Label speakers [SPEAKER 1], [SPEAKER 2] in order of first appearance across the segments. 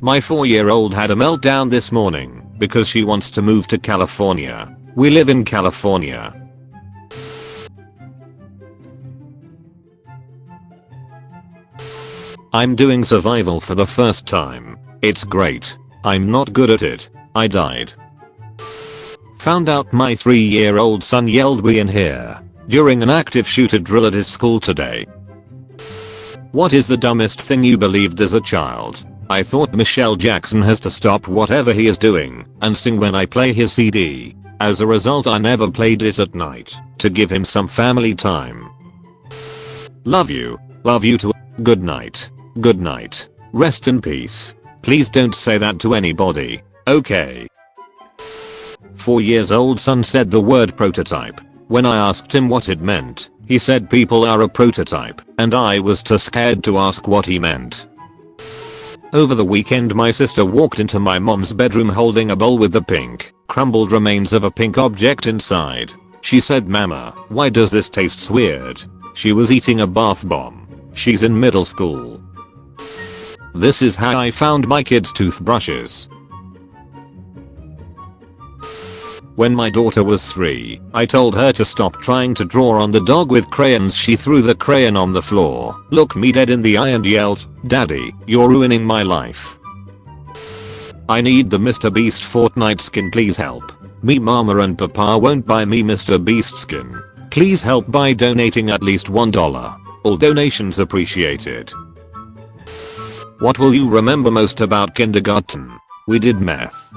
[SPEAKER 1] My 4-year-old had a meltdown this morning because she wants to move to California. We live in California. I'm doing survival for the first time. It's great. I'm not good at it. I died. Found out my 3-year-old son yelled "we in here" during an active shooter drill at his school today. What is the dumbest thing you believed as a child? I thought Michael Jackson has to stop whatever he is doing and sing when I play his CD. As a result, I never played it at night to give him some family time. Love you. Love you too. Good night. Good night. Rest in peace. Please don't say that to anybody. Okay. 4-year-old son said the word prototype. When I asked him what it meant, he said people are a prototype, and I was too scared to ask what he meant. Over the weekend my sister walked into my mom's bedroom holding a bowl with the pink, crumbled remains of a pink object inside. She said, "Mama, why does this taste weird?" She was eating a bath bomb. She's in middle school. This is how I found my kids' toothbrushes. When my daughter was 3, I told her to stop trying to draw on the dog with crayons. She threw the crayon on the floor, looked me dead in the eye and yelled, "Daddy, you're ruining my life. I need the Mr. Beast Fortnite skin, please help. Me mama and papa won't buy me Mr. Beast skin. Please help by donating at least $1. All donations appreciated." What will you remember most about kindergarten? We did math.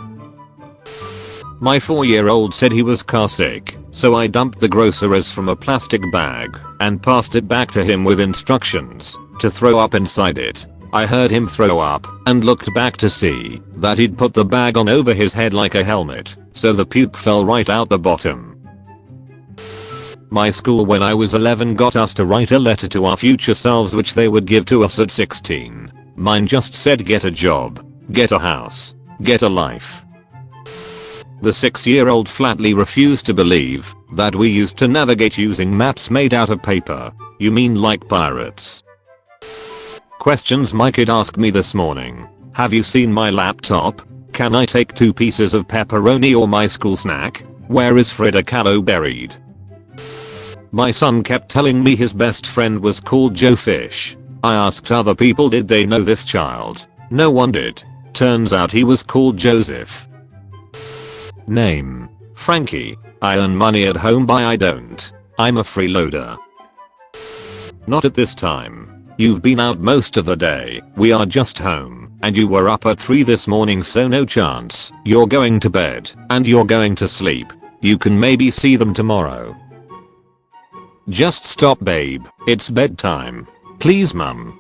[SPEAKER 1] My 4-year-old said he was car sick, so I dumped the groceries from a plastic bag and passed it back to him with instructions to throw up inside it. I heard him throw up and looked back to see that he'd put the bag on over his head like a helmet, so the puke fell right out the bottom. My school when I was 11 got us to write a letter to our future selves which they would give to us at 16. Mine just said get a job, get a house, get a life. The 6-year-old flatly refused to believe that we used to navigate using maps made out of paper. You mean like pirates? Questions my kid asked me this morning. Have you seen my laptop? Can I take 2 pieces of pepperoni or my school snack? Where is Frida Kahlo buried? My son kept telling me his best friend was called Joe Fish. I asked other people did they know this child. No one did. Turns out he was called Joseph. Name: Frankie. I earn money at home by I don't. I'm a freeloader. Not at this time. You've been out most of the day. We are just home. And you were up at 3 this morning, so no chance. You're going to bed. And you're going to sleep. You can maybe see them tomorrow. Just stop, babe. It's bedtime. Please, mum.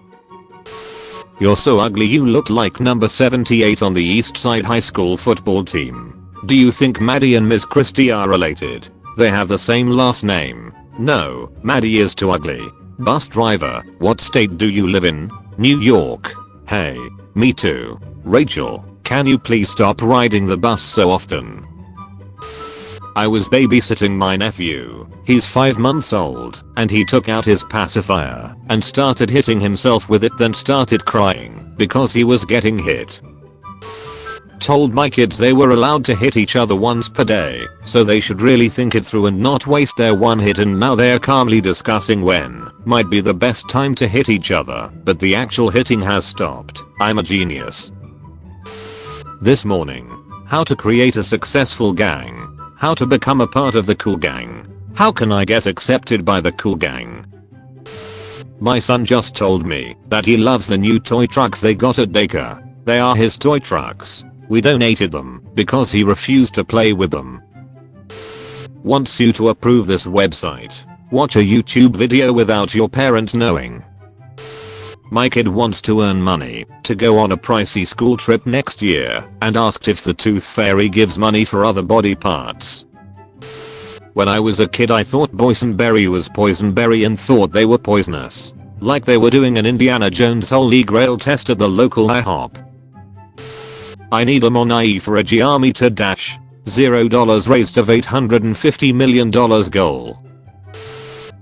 [SPEAKER 1] You're so ugly. You look like number 78 on the East Side High School football team. Do you think Maddie and Miss Christie are related? They have the same last name. No, Maddie is too ugly. Bus driver, what state do you live in? New York. Hey, me too. Rachel, can you please stop riding the bus so often? I was babysitting my nephew. He's 5 months old, and he took out his pacifier and started hitting himself with it, then started crying because he was getting hit. Told my kids they were allowed to hit each other once per day, so they should really think it through and not waste their one hit, and now they're calmly discussing when might be the best time to hit each other, but the actual hitting has stopped. I'm a genius. This morning. How to create a successful gang. How to become a part of the cool gang. How can I get accepted by the cool gang? My son just told me that he loves the new toy trucks they got at daycare. They are his toy trucks. We donated them because he refused to play with them. Wants you to approve this website. Watch a YouTube video without your parents knowing. My kid wants to earn money to go on a pricey school trip next year and asked if the tooth fairy gives money for other body parts. When I was a kid I thought boysenberry was poisonberry and thought they were poisonous. Like they were doing an Indiana Jones Holy Grail test at the local IHOP. I need a money for a Giami to dash. $0 raised of $850 million goal.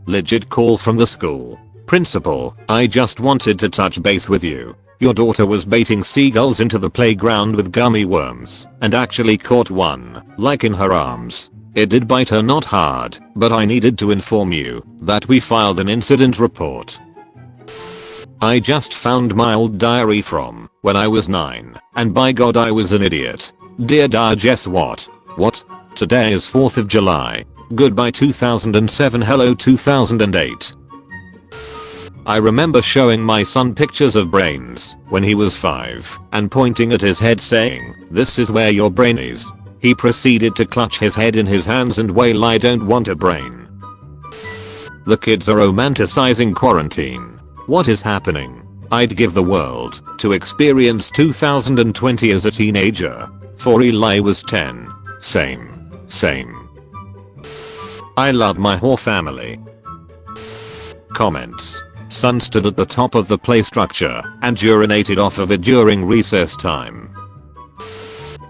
[SPEAKER 1] Legit call from the school. Principal, I just wanted to touch base with you. Your daughter was baiting seagulls into the playground with gummy worms and actually caught one, like in her arms. It did bite her, not hard, but I needed to inform you that we filed an incident report. I just found my old diary from when I was 9, and by God I was an idiot. Dear Dad, guess what? What? Today is 4th of July. Goodbye 2007, hello 2008. I remember showing my son pictures of brains when he was 5 and pointing at his head saying, "This is where your brain is." He proceeded to clutch his head in his hands and wail, "I don't want a brain." The kids are romanticizing quarantine. What is happening? I'd give the world to experience 2020 as a teenager. For Eli was 10. Same. I love my whole family. Comments. Son stood at the top of the play structure and urinated off of it during recess time.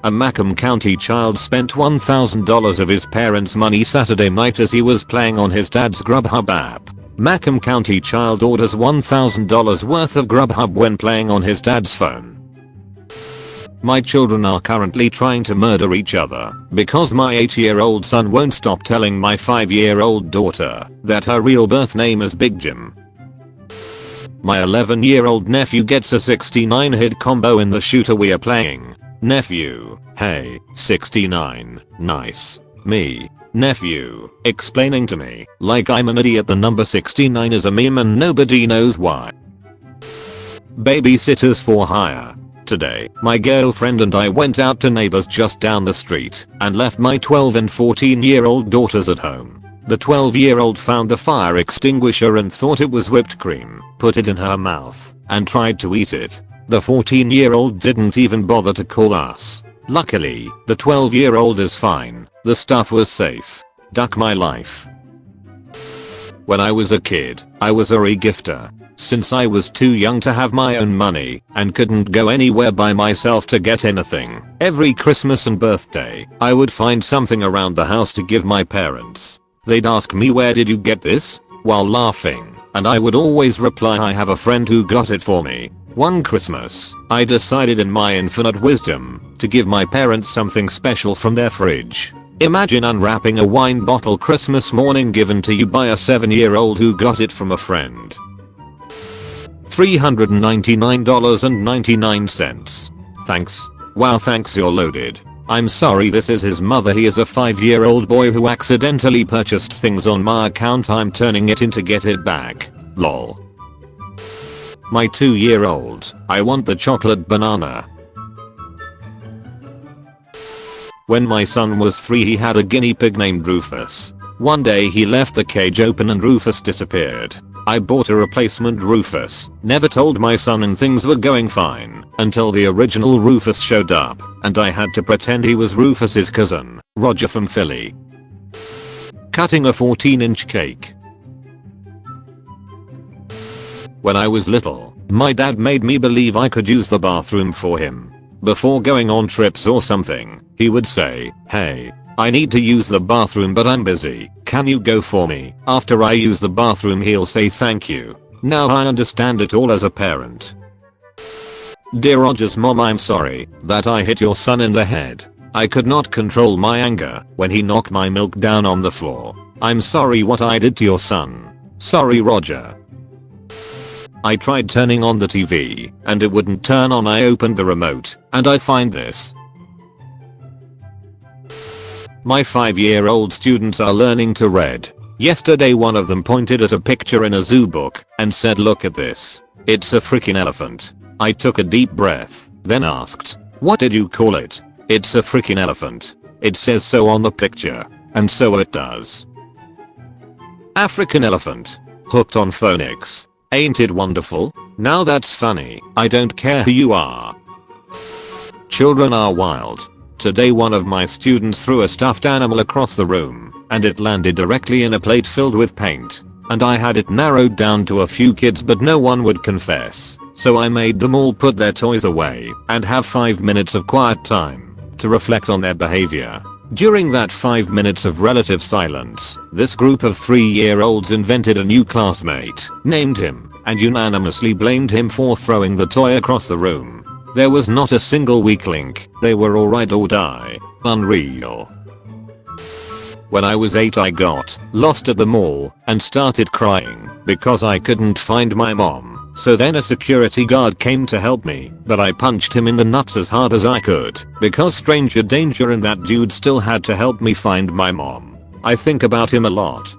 [SPEAKER 1] A Macomb County child spent $1,000 of his parents' money Saturday night as he was playing on his dad's Grubhub app. Macomb County child orders $1,000 worth of Grubhub when playing on his dad's phone. My children are currently trying to murder each other because my 8-year-old son won't stop telling my 5-year-old daughter that her real birth name is Big Jim. My 11-year-old nephew gets a 69 hit combo in the shooter we are playing. Nephew, hey, 69, nice. Me, nephew, explaining to me like I'm an idiot the number 69 is a meme and nobody knows why. Babysitters for hire. Today, my girlfriend and I went out to neighbors just down the street and left my 12 and 14-year-old daughters at home. The 12-year-old found the fire extinguisher and thought it was whipped cream, put it in her mouth, and tried to eat it. The 14-year-old didn't even bother to call us. Luckily, the 12-year-old is fine. The stuff was safe. Duck my life. When I was a kid, I was a regifter. Since I was too young to have my own money and couldn't go anywhere by myself to get anything, every Christmas and birthday, I would find something around the house to give my parents. They'd ask me, "Where did you get this?" while laughing, and I would always reply, "I have a friend who got it for me." One Christmas, I decided in my infinite wisdom to give my parents something special from their fridge. Imagine unwrapping a wine bottle Christmas morning given to you by a 7-year-old who got it from a friend. $399.99. Thanks. Wow, thanks, you're loaded. I'm sorry, this is his mother. He is a 5-year-old boy who accidentally purchased things on my account. I'm turning it in to get it back. Lol. My 2-year-old. I want the chocolate banana. When my son was 3, he had a guinea pig named Rufus. One day he left the cage open and Rufus disappeared. I bought a replacement Rufus, never told my son, and things were going fine until the original Rufus showed up and I had to pretend he was Rufus's cousin, Roger from Philly. Cutting a 14-inch cake. When I was little, my dad made me believe I could use the bathroom for him. Before going on trips or something, he would say, "Hey, I need to use the bathroom but I'm busy. Can you go for me?" After I use the bathroom he'll say thank you. Now I understand it all as a parent. Dear Roger's mom, I'm sorry that I hit your son in the head. I could not control my anger when he knocked my milk down on the floor. I'm sorry what I did to your son. Sorry, Roger. I tried turning on the TV and it wouldn't turn on. I opened the remote and I find this. My 5-year-old students are learning to read. Yesterday one of them pointed at a picture in a zoo book and said, "Look at this. It's a freaking elephant." I took a deep breath, then asked, "What did you call it?" "It's a freaking elephant. It says so on the picture." And so it does. African elephant. Hooked on phonics. Ain't it wonderful? Now that's funny. I don't care who you are. Children are wild. Today one of my students threw a stuffed animal across the room and it landed directly in a plate filled with paint. And I had it narrowed down to a few kids but no one would confess. So I made them all put their toys away and have 5 minutes of quiet time to reflect on their behavior. During that 5 minutes of relative silence, this group of 3-year-olds invented a new classmate, named him, and unanimously blamed him for throwing the toy across the room. There was not a single weak link, they were all ride or die. Unreal. When I was 8 I got lost at the mall and started crying because I couldn't find my mom. So then a security guard came to help me, but I punched him in the nuts as hard as I could because stranger danger and that dude still had to help me find my mom. I think about him a lot.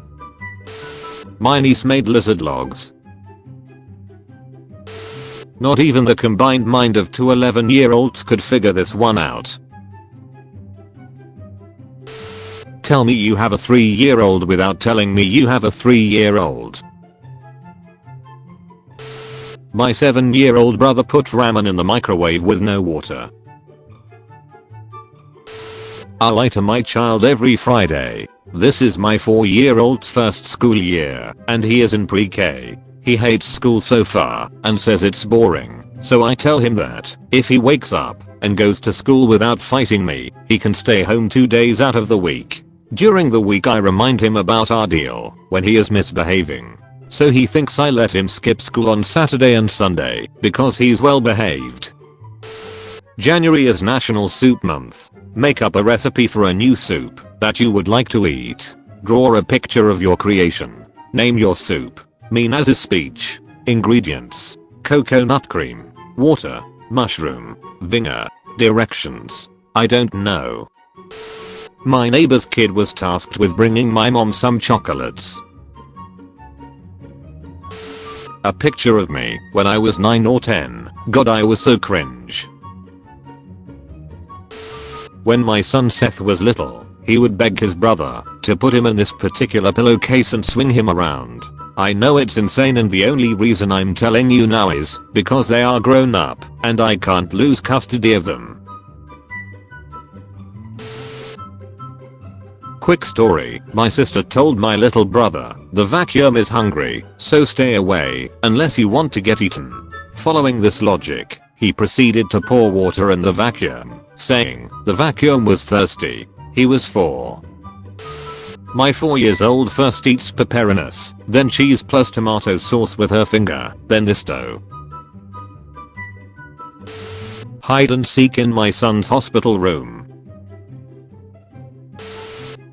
[SPEAKER 1] My niece made lizard logs. Not even the combined mind of two 11-year-olds could figure this one out. Tell me you have a 3-year-old without telling me you have a 3-year-old. My 7-year-old brother put ramen in the microwave with no water. I lie to my child every Friday. This is my 4-year-old's first school year, and he is in pre-K. He hates school so far, and says it's boring. So I tell him that, if he wakes up, and goes to school without fighting me, he can stay home 2 days out of the week. During the week I remind him about our deal, when he is misbehaving. So he thinks I let him skip school on Saturday and Sunday, because he's well behaved. January is National Soup Month. Make up a recipe for a new soup that you would like to eat. Draw a picture of your creation. Name your soup. Mean as a speech. Ingredients: coconut cream, water, mushroom, vinegar. Directions: I don't know. My neighbor's kid was tasked with bringing my mom some chocolates. A picture of me when I was 9 or 10. God, I was so cringe. When my son Seth was little, he would beg his brother to put him in this particular pillowcase and swing him around. I know it's insane, and the only reason I'm telling you now is because they are grown up and I can't lose custody of them. Quick story, my sister told my little brother, the vacuum is hungry, so stay away unless you want to get eaten. Following this logic, he proceeded to pour water in the vacuum, saying the vacuum was thirsty. He was 4. My 4-year-old first eats pepperonis, then cheese plus tomato sauce with her finger, then disto. Hide and seek in my son's hospital room.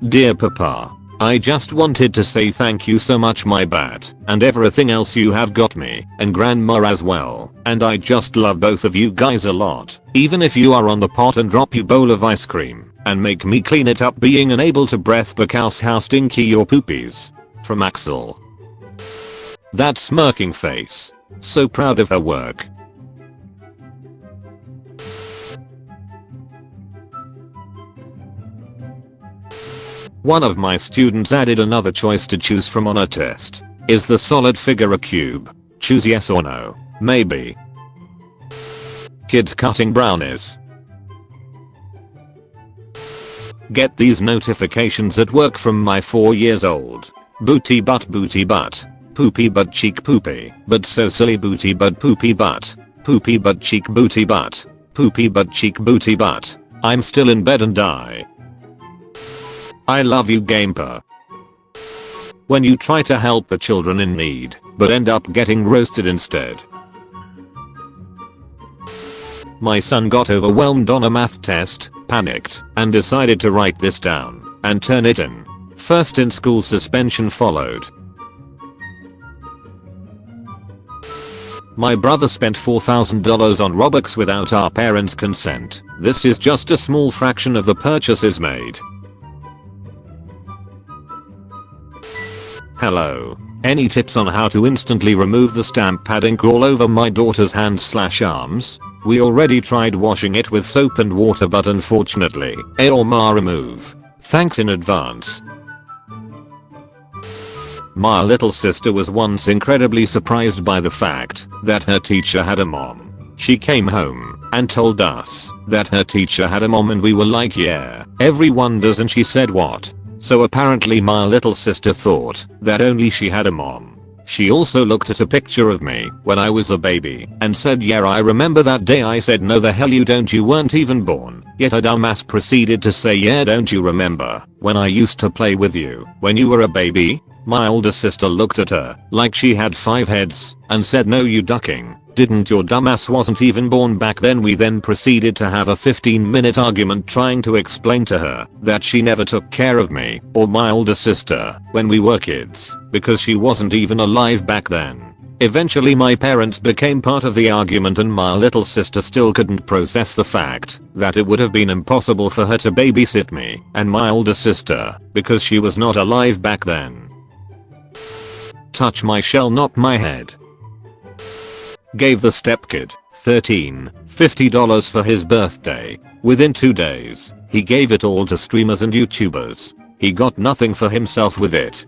[SPEAKER 1] Dear Papa, I just wanted to say thank you so much, my bat, and everything else you have got me, and grandma as well, and I just love both of you guys a lot, even if you are on the pot and drop you bowl of ice cream, and make me clean it up being unable to breath because how stinky your poopies. From Axel. That smirking face. So proud of her work. One of my students added another choice to choose from on a test. Is the solid figure a cube? Choose yes or no. Maybe. Kids cutting brownies. Get these notifications at work from my 4-year-old. Booty butt, poopy butt cheek poopy, but so silly booty butt poopy butt, poopy butt cheek booty butt, poopy butt cheek booty butt. I'm still in bed and die. I love you, Gameper. When you try to help the children in need, but end up getting roasted instead. My son got overwhelmed on a math test, panicked, and decided to write this down and turn it in. First in school suspension followed. My brother spent $4,000 on Robux without our parents' consent. This is just a small fraction of the purchases made. Hello. Any tips on how to instantly remove the stamp pad ink all over my daughter's hands/arms? We already tried washing it with soap and water, but unfortunately, ma remove. Thanks in advance. My little sister was once incredibly surprised by the fact that her teacher had a mom. She came home and told us that her teacher had a mom, and we were like, yeah, everyone does, and she said what? So apparently my little sister thought that only she had a mom. She also looked at a picture of me when I was a baby and said, yeah, I remember that day. I said, no the hell you don't, you weren't even born. Yet a dumbass proceeded to say, yeah, don't you remember when I used to play with you when you were a baby? My older sister looked at her like she had 5 heads and said, no you ducking. Didn't your dumbass wasn't even born back then. We then proceeded to have a 15-minute argument trying to explain to her that she never took care of me or my older sister when we were kids because she wasn't even alive back then. Eventually my parents became part of the argument and my little sister still couldn't process the fact that it would have been impossible for her to babysit me and my older sister because she was not alive back then. Touch my shell, not my head. Gave the stepkid, 13, $50 for his birthday. Within 2 days, he gave it all to streamers and YouTubers. He got nothing for himself with it.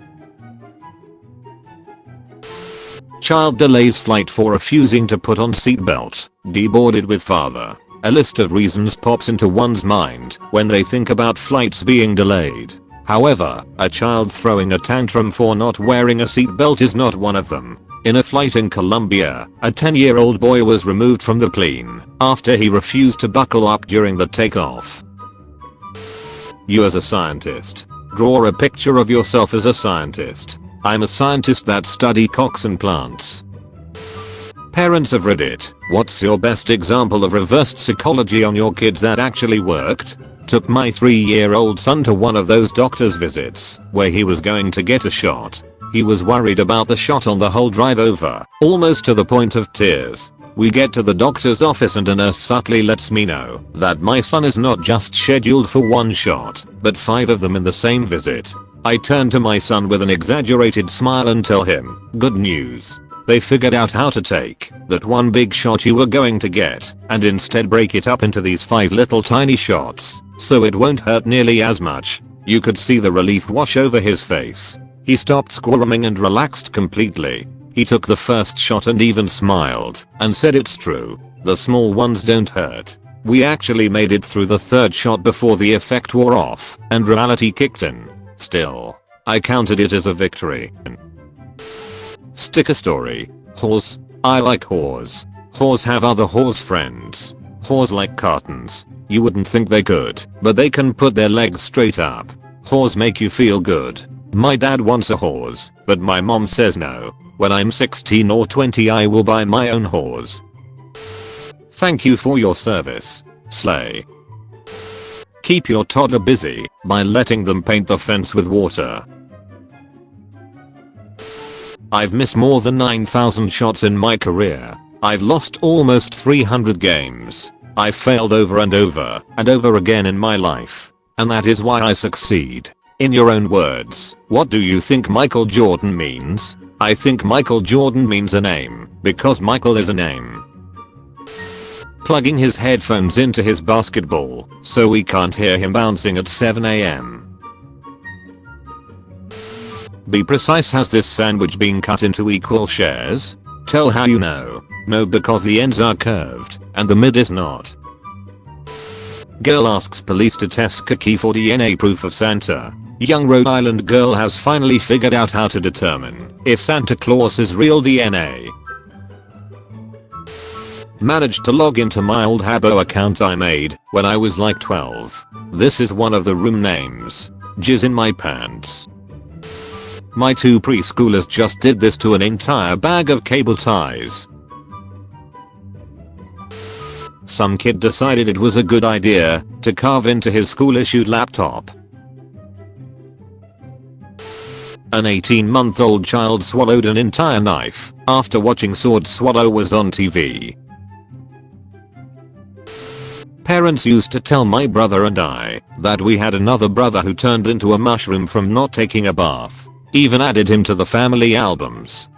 [SPEAKER 1] Child delays flight for refusing to put on seatbelt. Deboarded with father. A list of reasons pops into one's mind when they think about flights being delayed. However, a child throwing a tantrum for not wearing a seatbelt is not one of them. In a flight in Colombia, a 10-year-old boy was removed from the plane after he refused to buckle up during the takeoff. You as a scientist. Draw a picture of yourself as a scientist. I'm a scientist that study cocks and plants. Parents of Reddit, what's your best example of reversed psychology on your kids that actually worked? Took my 3-year-old son to one of those doctor's visits where he was going to get a shot. He was worried about the shot on the whole drive over, almost to the point of tears. We get to the doctor's office and a nurse subtly lets me know that my son is not just scheduled for 1 shot, but 5 of them in the same visit. I turn to my son with an exaggerated smile and tell him, good news. They figured out how to take that 1 big shot you were going to get and instead break it up into these 5 little tiny shots, so it won't hurt nearly as much. You could see the relief wash over his face. He stopped squirming and relaxed completely. He took the first shot and even smiled and said, it's true. The small ones don't hurt. We actually made it through the 3rd shot before the effect wore off and reality kicked in. Still, I counted it as a victory. Sticker story. Whores. I like whores. Whores have other whores friends. Whores like cartons. You wouldn't think they could, but they can put their legs straight up. Whores make you feel good. My dad wants a horse, but my mom says no. When I'm 16 or 20 I will buy my own horse. Thank you for your service. Slay. Keep your toddler busy by letting them paint the fence with water. I've missed more than 9,000 shots in my career. I've lost almost 300 games. I've failed over and over and over again in my life. And that is why I succeed. In your own words, what do you think Michael Jordan means? I think Michael Jordan means a name, because Michael is a name. Plugging his headphones into his basketball, so we can't hear him bouncing at 7 AM. Be precise, has this sandwich been cut into equal shares? Tell how you know. No, because the ends are curved, and the mid is not. Girl asks police to test cookie for DNA proof of Santa. Young Rhode Island girl has finally figured out how to determine if Santa Claus is real DNA. Managed to log into my old Habbo account I made when I was like 12. This is one of the room names. Jizz in my pants. My 2 preschoolers just did this to an entire bag of cable ties. Some kid decided it was a good idea to carve into his school-issued laptop. An 18-month-old child swallowed an entire knife after watching Sword Swallow was on TV. Parents used to tell my brother and I that we had another brother who turned into a mushroom from not taking a bath. Even added him to the family albums.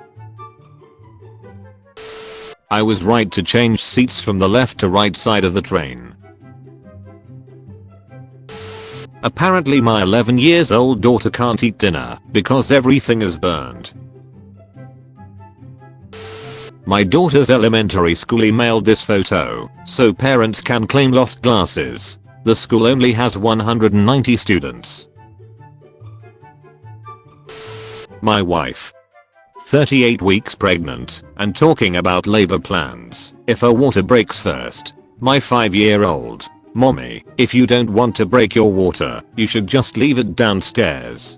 [SPEAKER 1] I was right to change seats from the left to right side of the train. Apparently my 11 years old daughter can't eat dinner because everything is burned. My daughter's elementary school emailed this photo so parents can claim lost glasses. The school only has 190 students. My wife. 38 weeks pregnant, and talking about labor plans. If her water breaks first. My 5-year-old. Mommy, if you don't want to break your water, you should just leave it downstairs.